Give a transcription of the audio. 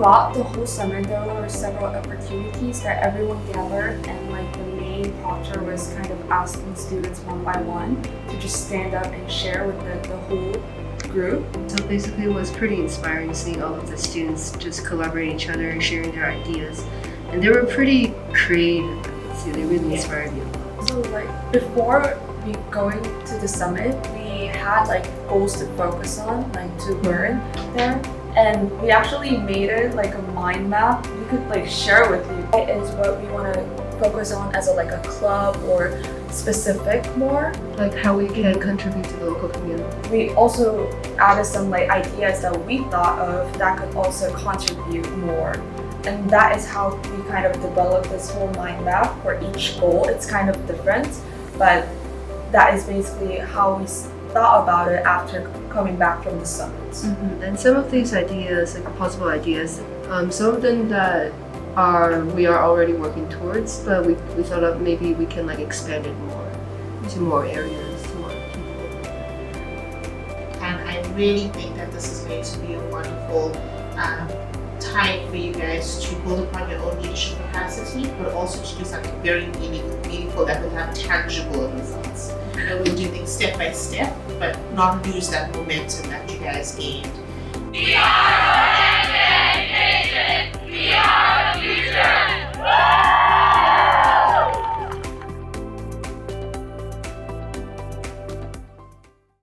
throughout the whole summer, there were several opportunities that everyone gathered, and like the main proctor was kind of asking students one by one to just stand up and share with the whole group. So basically it was pretty inspiring seeing all of the students just collaborating each other and sharing their ideas. And they were pretty creative, I would say. They really inspired me. So like before we going to the summit, we had like goals to focus on, like to learn there. And we actually made it like a mind map we could like share with you. It is what we want to focus on as like a club or specific more. Like how we can contribute to the local community. We also added some like ideas that we thought of that could also contribute more. And that is how we kind of developed this whole mind map for each goal. It's kind of different, but that is basically how we thought about it after coming back from the summit. And some of these ideas, like possible ideas, some of them that we are already working towards, but we thought of maybe we can like expand it more to more areas, to more people. And I really think that this is going to be a wonderful time for you guys to build upon your own leadership capacity, but also to do something very meaningful that will have tangible results. You know, we'll do things step by step, but not lose that momentum that you guys gained. We are